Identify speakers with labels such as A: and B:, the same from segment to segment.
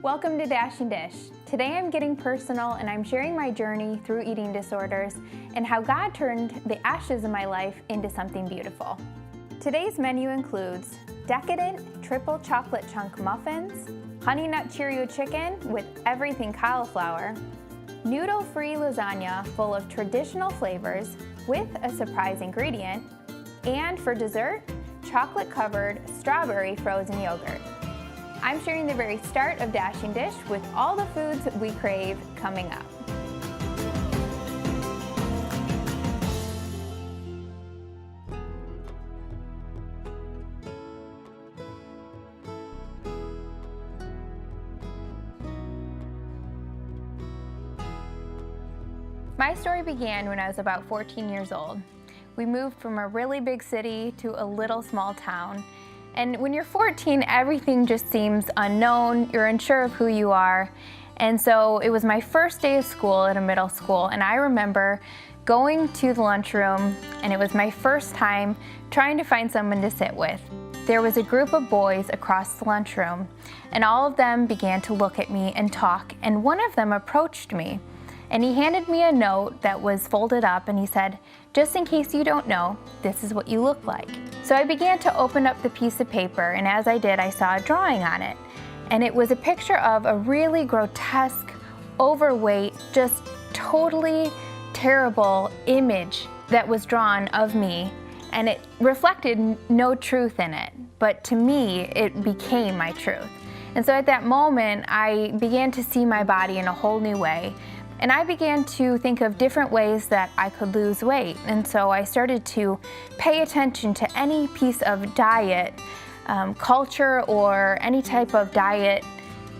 A: Welcome to Dashing Dish. Today I'm getting personal and I'm sharing my journey through eating disorders and how God turned the ashes of my life into something beautiful. Today's menu includes decadent triple chocolate chunk muffins, honey nut Cheerio chicken with everything cauliflower, noodle-free lasagna full of traditional flavors with a surprise ingredient, and for dessert, chocolate-covered strawberry frozen yogurt. I'm sharing the very start of Dashing Dish with all the foods we crave coming up. My story began when I was about 14 years old. We moved from a really big city to a little small town. And when you're 14, everything just seems unknown, you're unsure of who you are. And so it was my first day of school at a middle school, and I remember going to the lunchroom, and it was my first time trying to find someone to sit with. There was a group of boys across the lunchroom, and all of them began to look at me and talk, and one of them approached me. And he handed me a note that was folded up, and he said, "Just in case you don't know, this is what you look like." So I began to open up the piece of paper, and as I did, I saw a drawing on it. And it was a picture of a really grotesque, overweight, just totally terrible image that was drawn of me. And it reflected no truth in it, but to me, it became my truth. And so at that moment, I began to see my body in a whole new way. And I began to think of different ways that I could lose weight. And so I started to pay attention to any piece of diet culture or any type of diet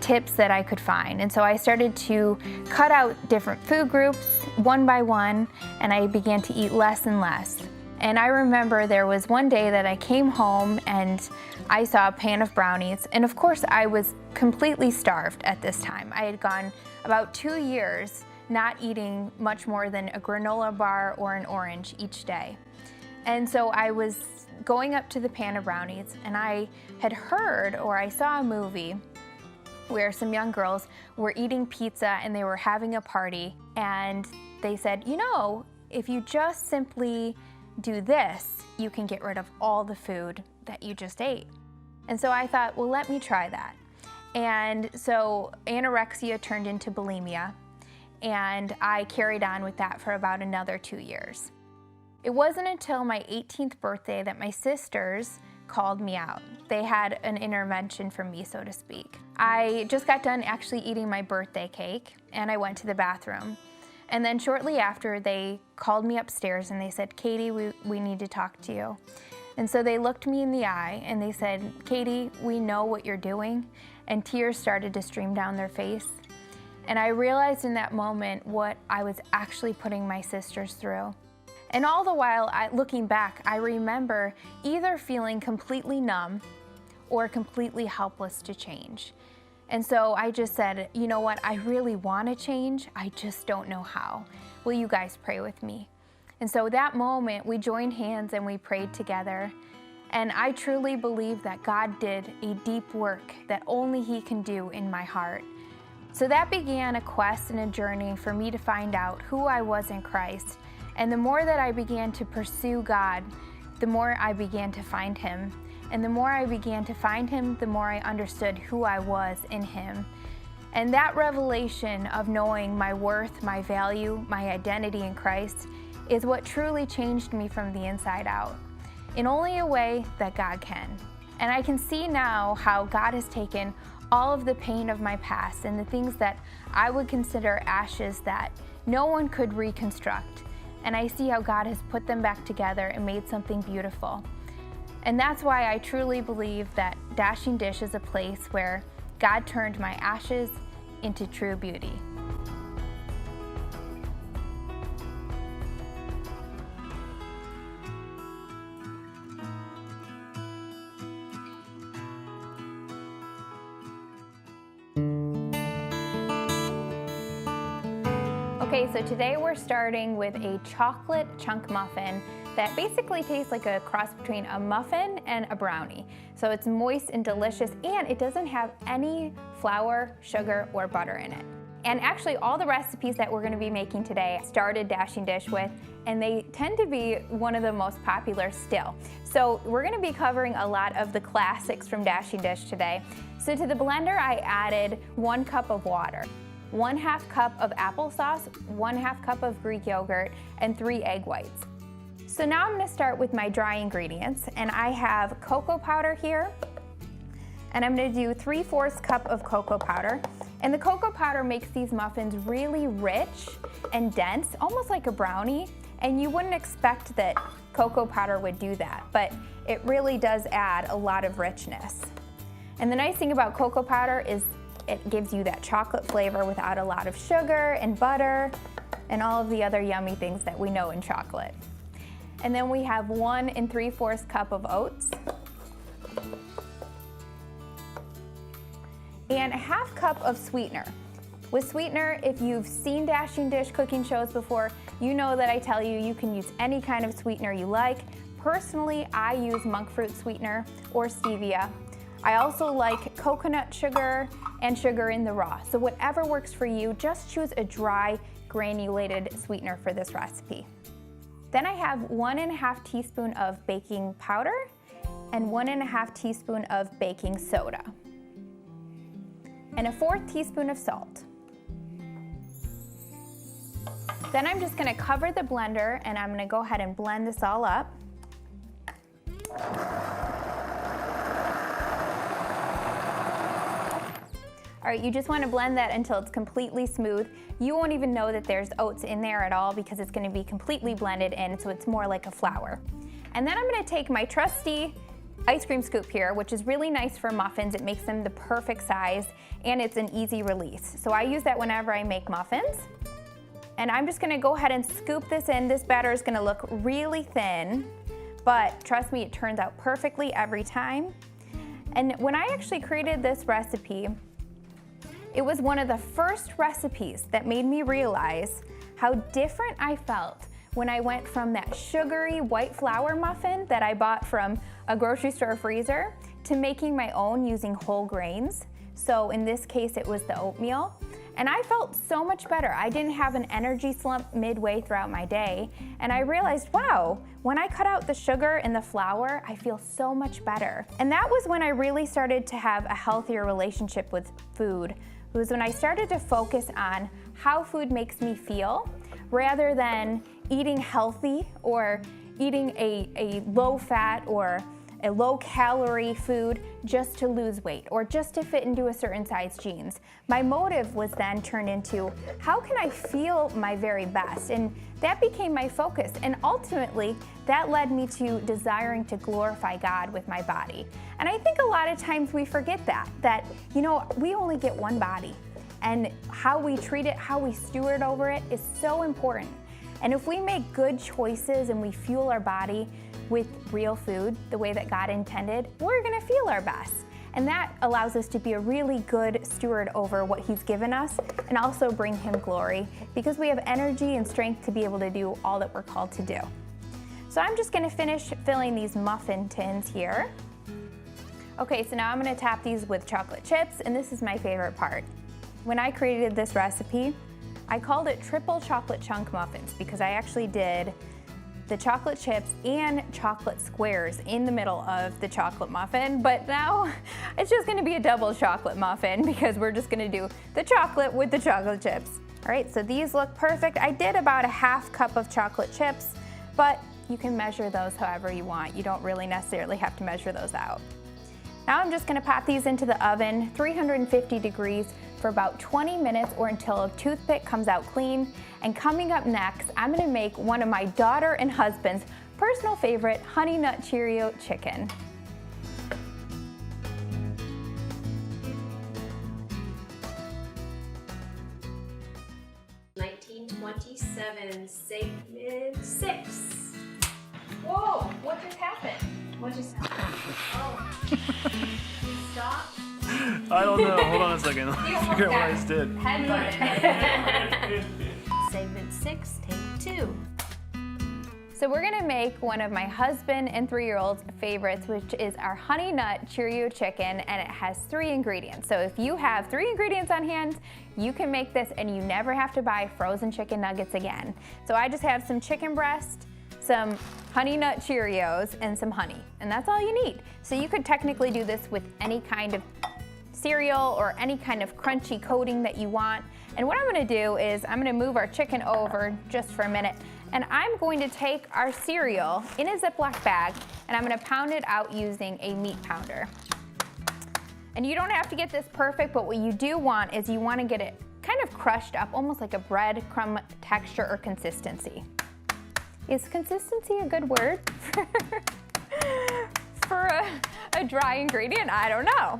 A: tips that I could find. And so I started to cut out different food groups one by one, and I began to eat less and less. And I remember there was one day that I came home and I saw a pan of brownies. And of course, I was completely starved at this time. I had gone about 2 years not eating much more than a granola bar or an orange each day. And so I was going up to the pan of brownies, and I had heard or I saw a movie where some young girls were eating pizza and they were having a party, and they said, you know, if you just simply do this, you can get rid of all the food that you just ate. And so I thought, well, let me try that. And so anorexia turned into bulimia, and I carried on with that for about another 2 years. It wasn't until my 18th birthday that my sisters called me out. They had an intervention for me, so to speak. I just got done actually eating my birthday cake, and I went to the bathroom. And then shortly after, they called me upstairs and they said, "Katie, we need to talk to you." And so they looked me in the eye and they said, "Katie, we know what you're doing." And tears started to stream down their face. And I realized in that moment what I was actually putting my sisters through. And all the while, looking back, I remember either feeling completely numb or completely helpless to change. And so I just said, you know what, I really want to change, I just don't know how. Will you guys pray with me? And so that moment, we joined hands and we prayed together. And I truly believe that God did a deep work that only He can do in my heart. So that began a quest and a journey for me to find out who I was in Christ. And the more that I began to pursue God, the more I began to find Him. And the more I began to find Him, the more I understood who I was in Him. And that revelation of knowing my worth, my value, my identity in Christ is what truly changed me from the inside out, in only a way that God can. And I can see now how God has taken all of the pain of my past and the things that I would consider ashes that no one could reconstruct. And I see how God has put them back together and made something beautiful. And that's why I truly believe that Dashing Dish is a place where God turned my ashes into true beauty. Okay, so today we're starting with a chocolate chunk muffin that basically tastes like a cross between a muffin and a brownie. So it's moist and delicious, and it doesn't have any flour, sugar, or butter in it. And actually all the recipes that we're gonna be making today started Dashing Dish with, and they tend to be one of the most popular still. So we're gonna be covering a lot of the classics from Dashing Dish today. So to the blender, I added 1 cup of water, 1/2 cup of applesauce, 1/2 cup of Greek yogurt, and 3 egg whites. So now I'm gonna start with my dry ingredients, and I have cocoa powder here, and I'm gonna do 3/4 cup of cocoa powder. And the cocoa powder makes these muffins really rich and dense, almost like a brownie, and you wouldn't expect that cocoa powder would do that, but it really does add a lot of richness. And the nice thing about cocoa powder is it gives you that chocolate flavor without a lot of sugar and butter and all of the other yummy things that we know in chocolate. And then we have 1 3/4 cup of oats, and 1/2 cup of sweetener. With sweetener, if you've seen Dashing Dish cooking shows before, you know that I tell you can use any kind of sweetener you like. Personally, I use monk fruit sweetener or stevia. I also like coconut sugar and sugar in the raw. So whatever works for you, just choose a dry, granulated sweetener for this recipe. Then I have 1½ teaspoon of baking powder and 1½ teaspoon of baking soda, and 1/4 teaspoon of salt. Then I'm just gonna cover the blender and I'm gonna go ahead and blend this all up. All right, you just wanna blend that until it's completely smooth. You won't even know that there's oats in there at all because it's gonna be completely blended in, so it's more like a flour. And then I'm gonna take my trusty ice cream scoop here, which is really nice for muffins. It makes them the perfect size, and it's an easy release. So I use that whenever I make muffins. And I'm just gonna go ahead and scoop this in. This batter is gonna look really thin, but trust me, it turns out perfectly every time. And when I actually created this recipe, it was one of the first recipes that made me realize how different I felt when I went from that sugary white flour muffin that I bought from a grocery store freezer to making my own using whole grains. So in this case, it was the oatmeal. And I felt so much better. I didn't have an energy slump midway throughout my day. And I realized, wow, when I cut out the sugar and the flour, I feel so much better. And that was when I really started to have a healthier relationship with food. It was when I started to focus on how food makes me feel rather than eating healthy or eating a low-fat or a low-calorie food just to lose weight or just to fit into a certain size jeans. My motive was then turned into, how can I feel my very best? And that became my focus. And ultimately, that led me to desiring to glorify God with my body. And I think a lot of times we forget that, you know, we only get one body. And how we treat it, how we steward over it is so important. And if we make good choices and we fuel our body with real food, the way that God intended, we're gonna feel our best. And that allows us to be a really good steward over what He's given us and also bring Him glory because we have energy and strength to be able to do all that we're called to do. So I'm just gonna finish filling these muffin tins here. Okay, so now I'm gonna top these with chocolate chips, and this is my favorite part. When I created this recipe, I called it triple chocolate chunk muffins because I actually did the chocolate chips and chocolate squares in the middle of the chocolate muffin, but now it's just gonna be a double chocolate muffin because we're just gonna do the chocolate with the chocolate chips. All right, so these look perfect. I did about 1/2 cup of chocolate chips, but you can measure those however you want. You don't really necessarily have to measure those out. Now I'm just gonna pop these into the oven, 350 degrees, for about 20 minutes or until a toothpick comes out clean. And coming up next, I'm gonna make one of my daughter and husband's personal favorite, Honey Nut Cheerio chicken.
B: (1927) segment 6.
A: Whoa, what just happened?
B: What just happened? Oh. Stop.
C: I don't know. Hold on a second. Let me figure out what I just did.
B: Segment 6, take 2.
A: So we're gonna make one of my husband and 3-year-old's favorites, which is our Honey Nut Cheerio chicken, and it has 3 ingredients. So if you have 3 ingredients on hand, you can make this and you never have to buy frozen chicken nuggets again. So I just have some chicken breast, some Honey Nut Cheerios, and some honey, and that's all you need. So you could technically do this with any kind of cereal or any kind of crunchy coating that you want. And what I'm gonna do is I'm gonna move our chicken over just for a minute, and I'm going to take our cereal in a Ziploc bag and I'm gonna pound it out using a meat pounder. And you don't have to get this perfect, but what you do want is you wanna get it kind of crushed up, almost like a breadcrumb texture or consistency. Is consistency a good word for a dry ingredient? I don't know.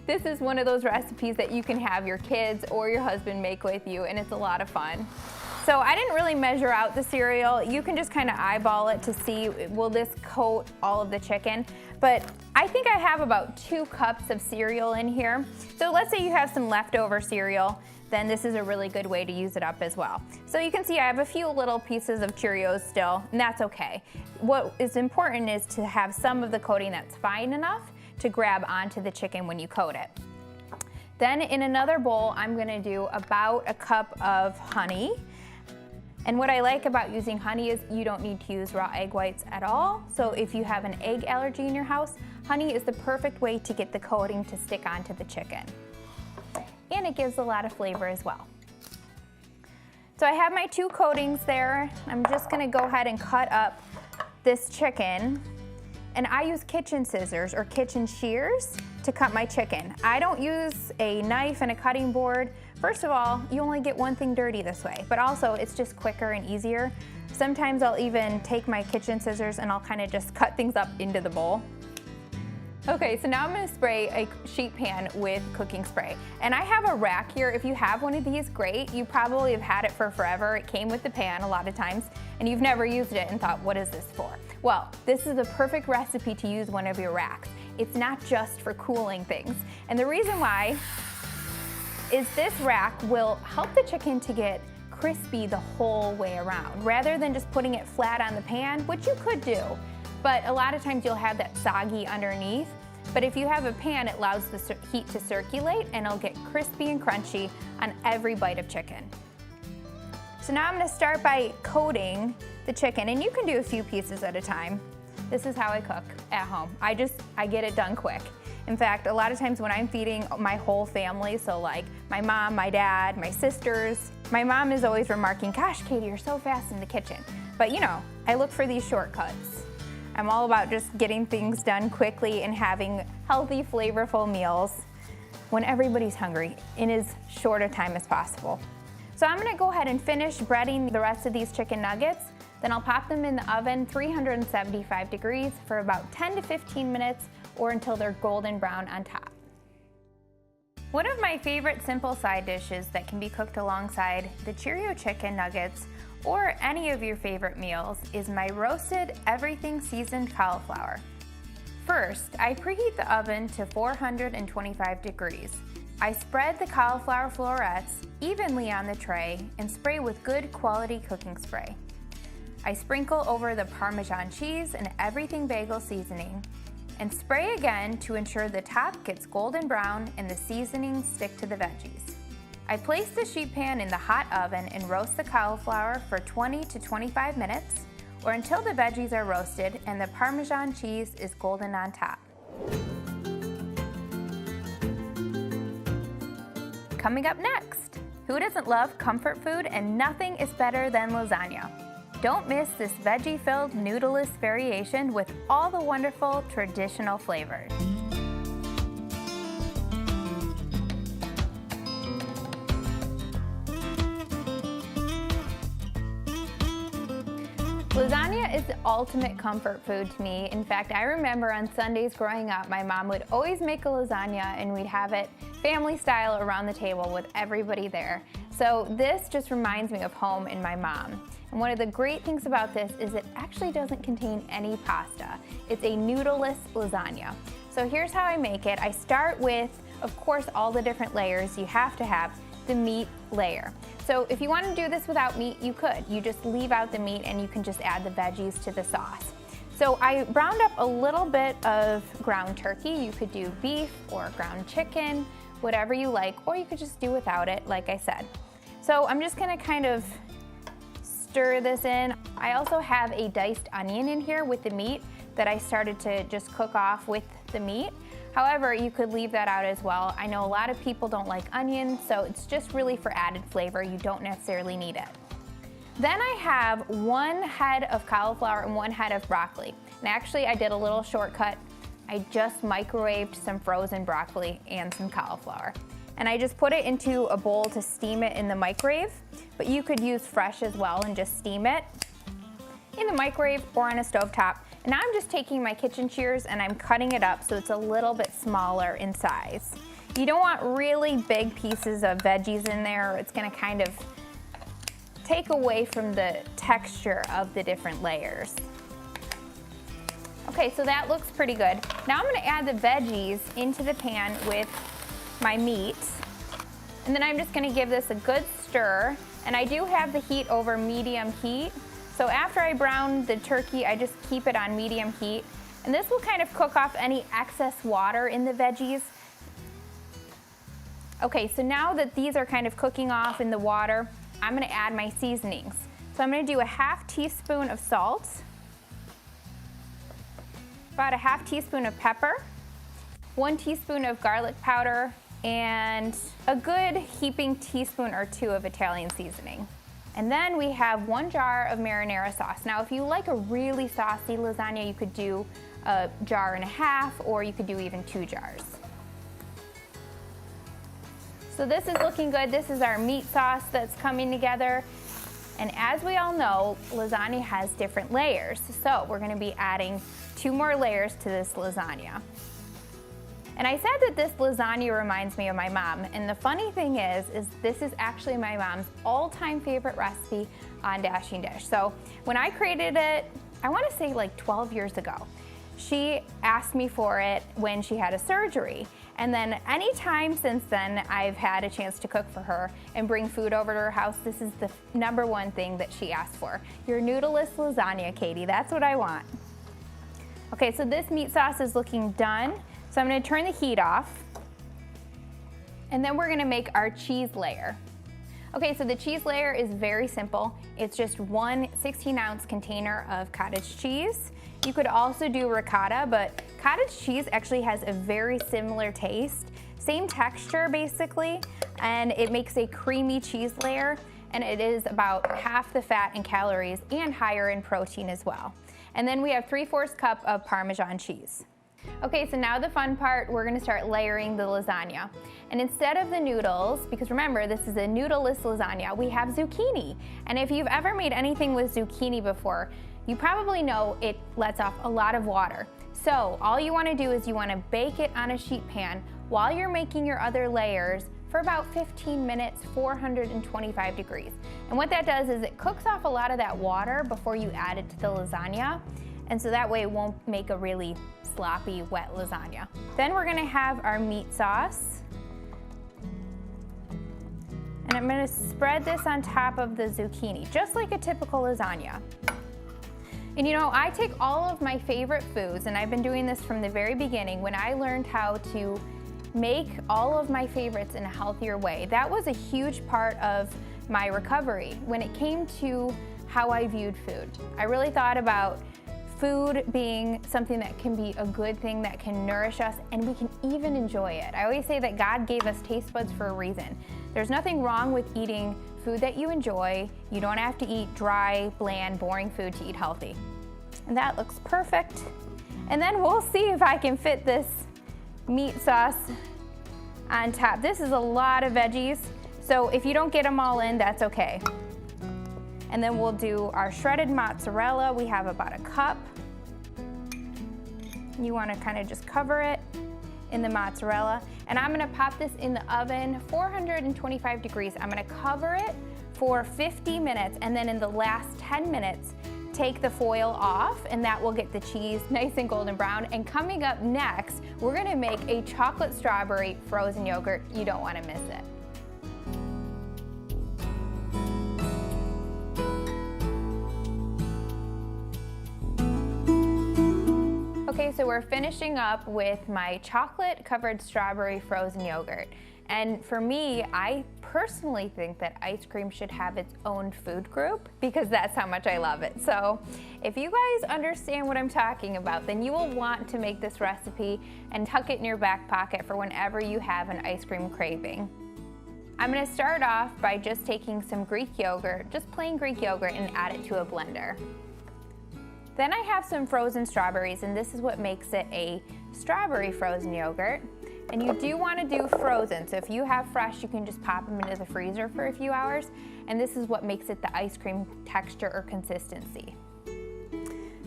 A: This is one of those recipes that you can have your kids or your husband make with you, and it's a lot of fun. So I didn't really measure out the cereal. You can just kind of eyeball it to see, will this coat all of the chicken? But I think I have about 2 cups of cereal in here. So let's say you have some leftover cereal, then this is a really good way to use it up as well. So you can see I have a few little pieces of Cheerios still, and that's okay. What is important is to have some of the coating that's fine enough to grab onto the chicken when you coat it. Then in another bowl, I'm gonna do about a cup of honey. And what I like about using honey is you don't need to use raw egg whites at all. So if you have an egg allergy in your house, honey is the perfect way to get the coating to stick onto the chicken. And it gives a lot of flavor as well. So I have my 2 coatings there. I'm just gonna go ahead and cut up this chicken. And I use kitchen scissors or kitchen shears to cut my chicken. I don't use a knife and a cutting board. First of all, you only get one thing dirty this way, but also it's just quicker and easier. Sometimes I'll even take my kitchen scissors and I'll kind of just cut things up into the bowl. Okay, so now I'm gonna spray a sheet pan with cooking spray. And I have a rack here. If you have one of these, great. You probably have had it for forever. It came with the pan a lot of times, and you've never used it and thought, what is this for? Well, this is a perfect recipe to use one of your racks. It's not just for cooling things. And the reason why is this rack will help the chicken to get crispy the whole way around, rather than just putting it flat on the pan, which you could do. But a lot of times you'll have that soggy underneath. But if you have a pan, it allows the heat to circulate and it'll get crispy and crunchy on every bite of chicken. So now I'm gonna start by coating the chicken, and you can do a few pieces at a time. This is how I cook at home. I get it done quick. In fact, a lot of times when I'm feeding my whole family, so like my mom, my dad, my sisters, my mom is always remarking, gosh, Katie, you're so fast in the kitchen. But you know, I look for these shortcuts. I'm all about just getting things done quickly and having healthy, flavorful meals when everybody's hungry in as short a time as possible. So I'm gonna go ahead and finish breading the rest of these chicken nuggets. Then I'll pop them in the oven, 375 degrees for about 10 to 15 minutes or until they're golden brown on top. One of my favorite simple side dishes that can be cooked alongside the Cheerio chicken nuggets or any of your favorite meals is my roasted everything seasoned cauliflower. First, I preheat the oven to 425 degrees. I spread the cauliflower florets evenly on the tray and spray with good quality cooking spray. I sprinkle over the Parmesan cheese and everything bagel seasoning and spray again to ensure the top gets golden brown and the seasonings stick to the veggies. I place the sheet pan in the hot oven and roast the cauliflower for 20 to 25 minutes or until the veggies are roasted and the Parmesan cheese is golden on top. Coming up next, who doesn't love comfort food, and nothing is better than lasagna. Don't miss this veggie-filled noodleless variation with all the wonderful traditional flavors. Lasagna is the ultimate comfort food to me. In fact, I remember on Sundays growing up, my mom would always make a lasagna and we'd have it family style around the table with everybody there. So this just reminds me of home and my mom. And one of the great things about this is it actually doesn't contain any pasta. It's a noodleless lasagna. So here's how I make it. I start with, of course, all the different layers you have to have. the meat layer. So if you want to do this without meat, you could. You just leave out the meat and you can just add the veggies to the sauce. So I browned up a little bit of ground turkey. You could do beef or ground chicken, whatever you like, or you could just do without it, like I said. So I'm just gonna kind of stir this in. I also have a diced onion in here with the meat that I started to just cook off with the meat. However, you could leave that out as well. I know a lot of people don't like onions, so it's just really for added flavor. You don't necessarily need it. Then I have 1 head of cauliflower and 1 head of broccoli. And actually I did a little shortcut. I just microwaved some frozen broccoli and some cauliflower. And I just put it into a bowl to steam it in the microwave, but you could use fresh as well and just steam it in the microwave or on a stovetop. And now I'm just taking my kitchen shears and I'm cutting it up so it's a little bit smaller in size. You don't want really big pieces of veggies in there, or it's gonna kind of take away from the texture of the different layers. Okay, so that looks pretty good. Now I'm gonna add the veggies into the pan with my meat. And then I'm just gonna give this a good stir. And I do have the heat over medium heat. So after I brown the turkey, I just keep it on medium heat. And this will kind of cook off any excess water in the veggies. Okay, so now that these are kind of cooking off in the water, I'm gonna add my seasonings. So I'm gonna do a 1/2 teaspoon of salt, about a 1/2 teaspoon of pepper, 1 teaspoon of garlic powder, and a good heaping teaspoon or 2 of Italian seasoning. And then we have 1 jar of marinara sauce. Now, if you like a really saucy lasagna, you could do a 1.5 jars, or you could do even 2 jars. So this is looking good. This is our meat sauce that's coming together. And as we all know, lasagna has different layers. So we're gonna be adding 2 more layers to this lasagna. And I said that this lasagna reminds me of my mom. And the funny thing is this is actually my mom's all-time favorite recipe on Dashing Dish. So when I created it, I wanna say like 12 years ago. She asked me for it when she had a surgery. And then any time since then, I've had a chance to cook for her and bring food over to her house. This is the #1 thing that she asked for. Your noodleless lasagna, Katie, that's what I want. Okay, so this meat sauce is looking done. So I'm gonna turn the heat off. And then we're gonna make our cheese layer. Okay, so the cheese layer is very simple. It's just 1 16-ounce container of cottage cheese. You could also do ricotta, but cottage cheese actually has a very similar taste, same texture basically, and it makes a creamy cheese layer, and it is about half the fat and calories and higher in protein as well. And then we have 3/4 cup of Parmesan cheese. Okay, so now the fun part, we're gonna start layering the lasagna. And instead of the noodles, because remember, this is a noodleless lasagna, we have zucchini. And if you've ever made anything with zucchini before, you probably know it lets off a lot of water. So all you wanna do is you wanna bake it on a sheet pan while you're making your other layers for about 15 minutes, 425 degrees. And what that does is it cooks off a lot of that water before you add it to the lasagna. And so that way it won't make a really sloppy, wet lasagna. Then we're gonna have our meat sauce. And I'm gonna spread this on top of the zucchini, just like a typical lasagna. And you know, I take all of my favorite foods, and I've been doing this from the very beginning when I learned how to make all of my favorites in a healthier way. That was a huge part of my recovery when it came to how I viewed food. I really thought about food being something that can be a good thing that can nourish us, and we can even enjoy it. I always say that God gave us taste buds for a reason. There's nothing wrong with eating food that you enjoy. You don't have to eat dry, bland, boring food to eat healthy. And that looks perfect. And then we'll see if I can fit this meat sauce on top. This is a lot of veggies, so if you don't get them all in, that's okay. And then we'll do our shredded mozzarella. We have about a cup. You want to kind of just cover it in the mozzarella. And I'm going to pop this in the oven, 425 degrees. I'm going to cover it for 50 minutes, and then in the last 10 minutes, take the foil off, and that will get the cheese nice and golden brown. And coming up next, we're going to make a chocolate strawberry frozen yogurt. You don't want to miss it. so we're finishing up with my chocolate covered strawberry frozen yogurt. And for me, I personally think that ice cream should have its own food group because that's how much I love it. So if you guys understand what I'm talking about, then you will want to make this recipe and tuck it in your back pocket for whenever you have an ice cream craving. I'm gonna start off by just taking some Greek yogurt, just plain Greek yogurt, and add it to a blender. Then I have some frozen strawberries, and this is what makes it a strawberry frozen yogurt. And you do want to do frozen, so if you have fresh, you can just pop them into the freezer for a few hours, and this is what makes it the ice cream texture or consistency.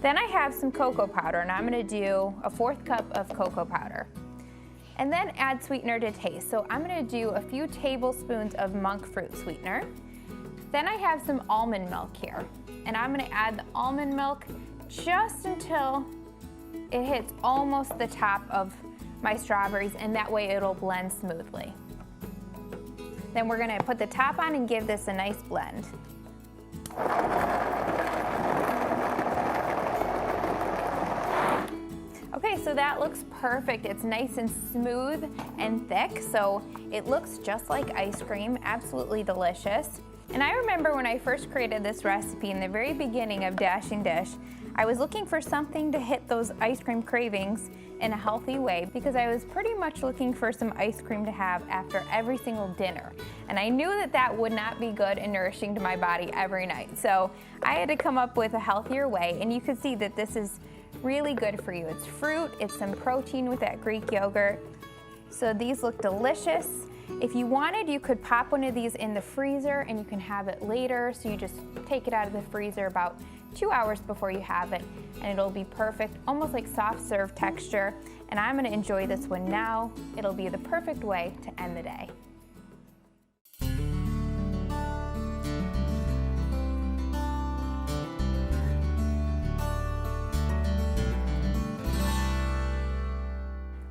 A: Then I have some cocoa powder, and I'm going to do a 1/4 cup of cocoa powder. And then add sweetener to taste. So I'm going to do a few tablespoons of monk fruit sweetener. Then I have some almond milk here, and I'm going to add the almond milk just until it hits almost the top of my strawberries, and that way it'll blend smoothly. Then we're gonna put the top on and give this a nice blend. Okay, so that looks perfect. It's nice and smooth and thick, so it looks just like ice cream, absolutely delicious. And I remember when I first created this recipe in the very beginning of Dashing Dish, I was looking for something to hit those ice cream cravings in a healthy way because I was pretty much looking for some ice cream to have after every single dinner. And I knew that that would not be good and nourishing to my body every night. So I had to come up with a healthier way, and you can see that this is really good for you. It's fruit, it's some protein with that Greek yogurt. So these look delicious. If you wanted, you could pop one of these in the freezer and you can have it later. So you just take it out of the freezer about 2 hours before you have it, and it'll be perfect, almost like soft serve texture. And I'm gonna enjoy this one now. It'll be the perfect way to end the day.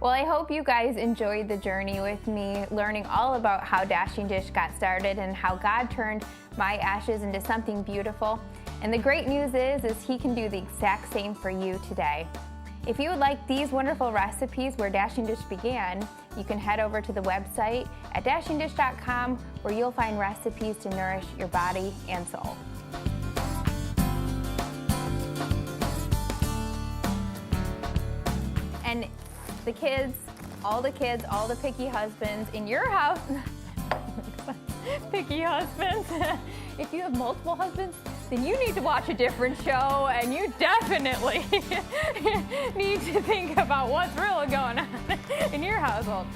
A: Well, I hope you guys enjoyed the journey with me, learning all about how Dashing Dish got started and how God turned my ashes into something beautiful. And the great news is He can do the exact same for you today. If you would like these wonderful recipes where Dashing Dish began, you can head over to the website at dashingdish.com, where you'll find recipes to nourish your body and soul. And the kids, all the picky husbands in your house, picky husbands, if you have multiple husbands, then you need to watch a different show, and you definitely need to think about what's really going on in your household.